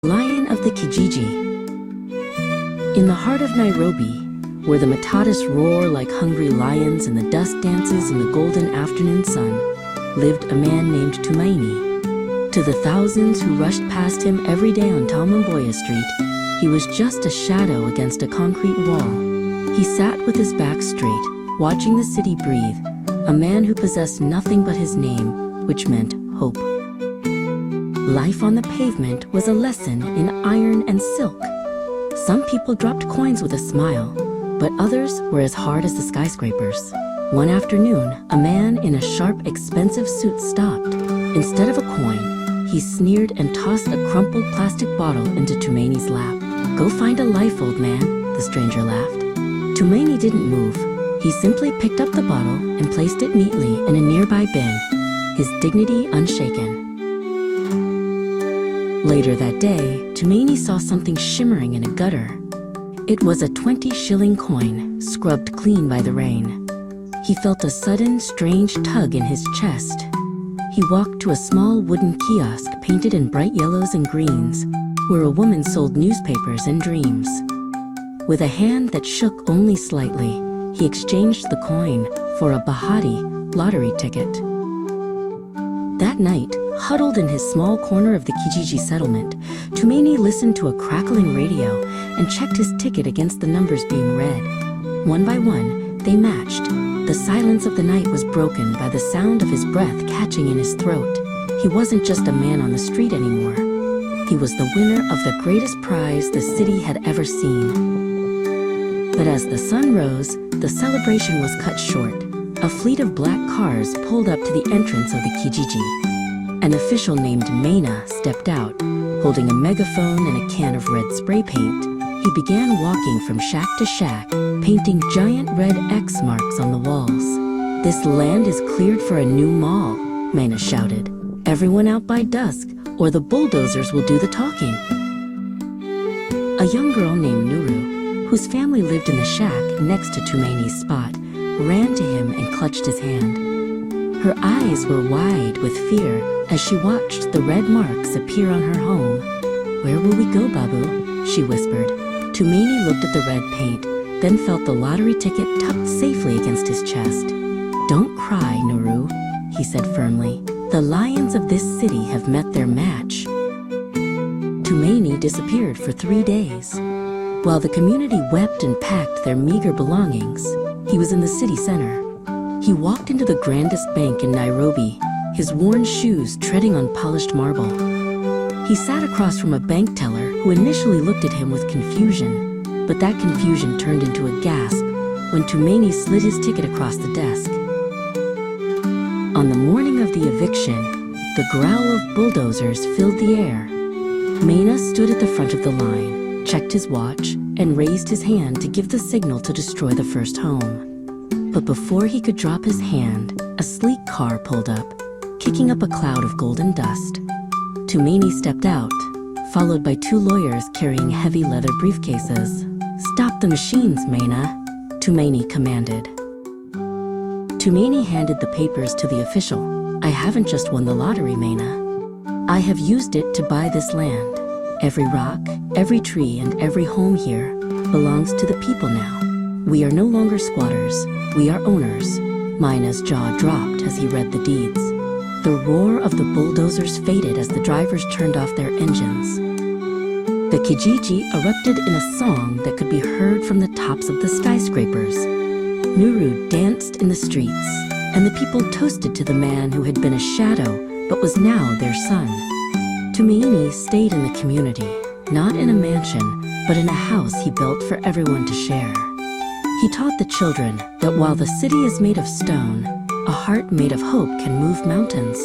Lion of the Kijiji. In the heart of Nairobi, where the matatus roar like hungry lions and the dust dances in the golden afternoon sun, lived a man named Tumaini. To the thousands who rushed past him every day on Talmamboya Street, he was just a shadow against a concrete wall. He sat with his back straight, watching the city breathe, a man who possessed nothing but his name, which meant hope. Life on the pavement was a lesson in iron and silk. Some people dropped coins with a smile, but others were as hard as the skyscrapers. One afternoon, a man in a sharp, expensive suit stopped. Instead of a coin, he sneered and tossed a crumpled plastic bottle into Tumaini's lap. "Go find a life, old man," the stranger laughed. Tumaini didn't move. He simply picked up the bottle and placed it neatly in a nearby bin, his dignity unshaken. Later that day, Tumaini saw something shimmering in a gutter. It was a 20-shilling coin, scrubbed clean by the rain. He felt a sudden, strange tug in his chest. He walked to a small wooden kiosk painted in bright yellows and greens, where a woman sold newspapers and dreams. With a hand that shook only slightly, he exchanged the coin for a Bahati lottery ticket. That night, huddled in his small corner of the Kijiji settlement, Tumaini listened to a crackling radio and checked his ticket against the numbers being read. One by one, they matched. The silence of the night was broken by the sound of his breath catching in his throat. He wasn't just a man on the street anymore. He was the winner of the greatest prize the city had ever seen. But as the sun rose, the celebration was cut short. A fleet of black cars pulled up to the entrance of the Kijiji. An official named Maina stepped out, holding a megaphone and a can of red spray paint. He began walking from shack to shack, painting giant red X marks on the walls. "This land is cleared for a new mall," Maina shouted. "Everyone out by dusk, or the bulldozers will do the talking." A young girl named Nuru, whose family lived in the shack next to Tumaini's spot, ran to him and clutched his hand. Her eyes were wide with fear as she watched the red marks appear on her home. "Where will we go, Babu?" she whispered. Tumaini looked at the red paint, then felt the lottery ticket tucked safely against his chest. "Don't cry, Nuru," he said firmly. "The lions of this city have met their match." Tumaini disappeared for 3 days. While the community wept and packed their meager belongings, he was in the city center. He walked into the grandest bank in Nairobi, his worn shoes treading on polished marble. He sat across from a bank teller who initially looked at him with confusion, but that confusion turned into a gasp when Tumaini slid his ticket across the desk. On the morning of the eviction, the growl of bulldozers filled the air. Maina stood at the front of the line, checked his watch, and raised his hand to give the signal to destroy the first home. But before he could drop his hand, a sleek car pulled up, kicking up a cloud of golden dust. Tumaini stepped out, followed by 2 lawyers carrying heavy leather briefcases. "Stop the machines, Maina," Tumaini commanded. Tumaini handed the papers to the official. "I haven't just won the lottery, Maina. I have used it to buy this land. Every rock, every tree, and every home here belongs to the people now. We are no longer squatters, we are owners." Maina's jaw dropped as he read the deeds. The roar of the bulldozers faded as the drivers turned off their engines. The Kijiji erupted in a song that could be heard from the tops of the skyscrapers. Nuru danced in the streets, and the people toasted to the man who had been a shadow but was now their son. Tumaini stayed in the community, not in a mansion, but in a house he built for everyone to share. He taught the children that while the city is made of stone, a heart made of hope can move mountains.